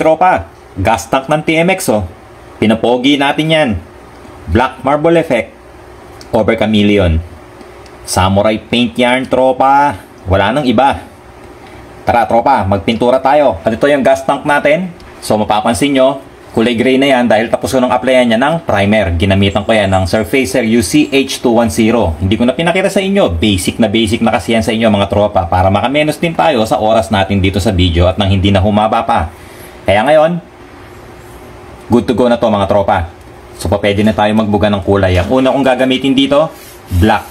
tropa, gas tank ng TMX oh. Pinapogi natin yan. Black marble effect over chameleon. Samurai paint yan tropa. Wala nang iba. Tara tropa, magpintura tayo. At ito yung gas tank natin. So mapapansin nyo, kulay gray na yan dahil tapos ko nang applyan niya ng primer. Ginamitan ko yan ng Surfacer UC-H210. Hindi ko na pinakita sa inyo. Basic na kasi yan sa inyo mga tropa. Para makamenos din tayo sa oras natin dito sa video at nang hindi na humaba pa. Kaya ngayon, good to go na to mga tropa. So pwede na tayo magbuga ng kulay. Ang una kong gagamitin dito, black.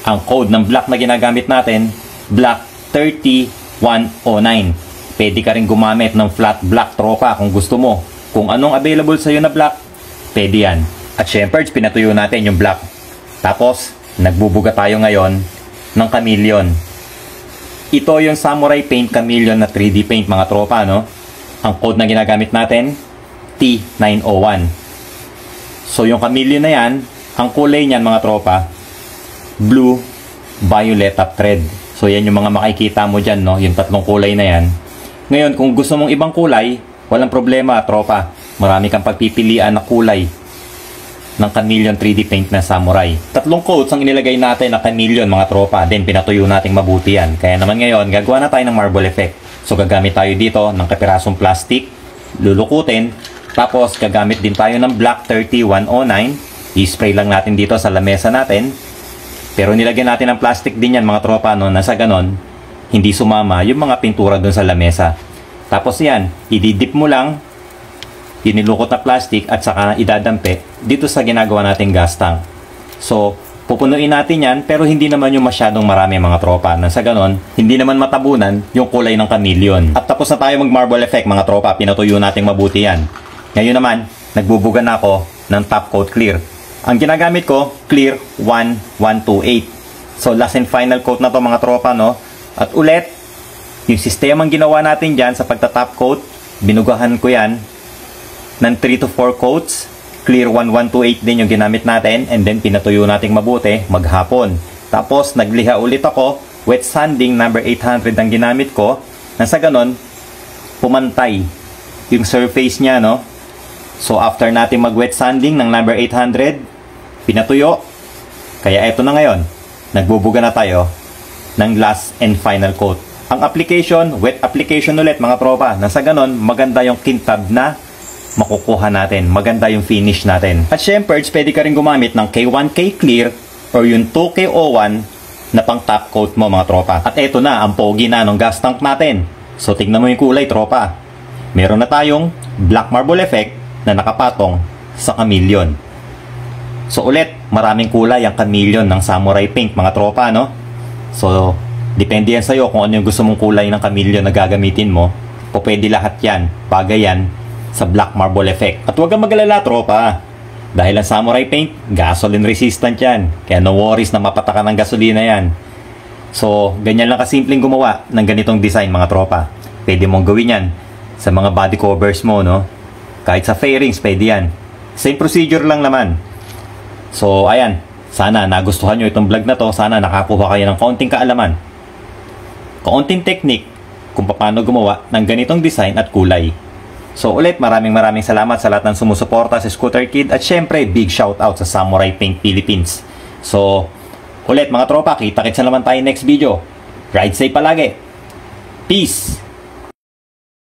Ang code ng black na ginagamit natin, black 30109. Pwede ka rin gumamit ng flat black tropa kung gusto mo. Kung anong available sa'yo na black, pwede yan. At syempre, pinatuyo natin yung black. Tapos, nagbubuga tayo ngayon ng chameleon. Ito yung Samurai Paint Chameleon na 3D paint mga tropa, no? Ang code na ginagamit natin, T901. So yung chameleon na yan, ang kulay niyan mga tropa, blue, violet up thread. So yan yung mga makikita mo dyan, no? Yung tatlong kulay na yan. Ngayon, kung gusto mong ibang kulay, walang problema tropa. Marami kang pagpipilian na kulay ng chameleon 3D paint na Samurai. Tatlong coats ang inilagay natin na chameleon mga tropa. Then pinatuyo nating mabuti yan. Kaya naman ngayon, gagawa na tayo ng marble effect. So gagamit tayo dito ng kapirasong plastic, lulukutin, tapos gagamit din tayo ng black 30109. I-spray lang natin dito sa lamesa natin. Pero nilagyan natin ng plastic din yan mga tropa, no, nasa ganon, hindi sumama yung mga pintura dun sa lamesa. Tapos yan, ididip mo lang yung nilukot na plastic at saka idadampi dito sa ginagawa nating gas tank. So, pupunuin natin yan pero hindi naman yung masyadong marami mga tropa. Nang sa ganon, hindi naman matabunan yung kulay ng chameleon. At tapos na tayo mag marble effect mga tropa, pinatuyo nating mabuti yan. Ngayon naman, nagbubuga na ako ng top coat clear. Ang ginagamit ko, clear 1128. So, last and final coat na to mga tropa, no? At ulit, yung sistemang ginawa natin dyan sa pagta-top coat, binugahan ko yan ng 3 to 4 coats. Clear 1128 din yung ginamit natin. And then, pinatuyo natin mabuti maghapon. Tapos, nagliha ulit ako. Wet sanding number 800 ang ginamit ko. Nang sa ganon, pumantay yung surface niya, no? So, after natin mag-wet sanding ng number 800, pinatuyo. Kaya eto na ngayon. Nagbubuga na tayo ng last and final coat. Ang application, wet application ulit mga tropa. Nang sa ganon, maganda yung kintab na makukuha natin. Maganda yung finish natin. At syempre, pwede ka rin gumamit ng K1K Clear or yung 2K01 na pang top coat mo mga tropa. At eto na, ang pogi na ng gas tank natin. So, tignan mo yung kulay tropa. Meron na tayong black marble effect na nakapatong sa chameleon. So, ulit, maraming kulay ang chameleon ng Samurai Paint mga tropa, no? So, depende yan sa'yo kung ano yung gusto mong kulay ng chameleon na gagamitin mo. O pwede lahat yan, bagay yan sa black marble effect. At huwag kang mag-alala tropa, dahil ang Samurai Paint, gasoline resistant yan. Kaya no worries na mapatakan ng gasolina yan. So, ganyan lang kasimpleng gumawa ng ganitong design mga tropa. Pwede mong gawin yan sa mga body covers mo, no? Kahit sa fairings, pwede yan. Same procedure lang naman. So, ayan. Sana nagustuhan nyo itong vlog na to. Sana nakakuha kayo ng kaunting kaalaman, kaunting technique kung paano gumawa ng ganitong design at kulay. So ulit, maraming salamat sa lahat ng sumusuporta sa Scooter Kid. At syempre, big shout out sa Samurai Paint Philippines. So ulit mga tropa, kita-kits na naman tayo next video. Ride safe palagi. Peace!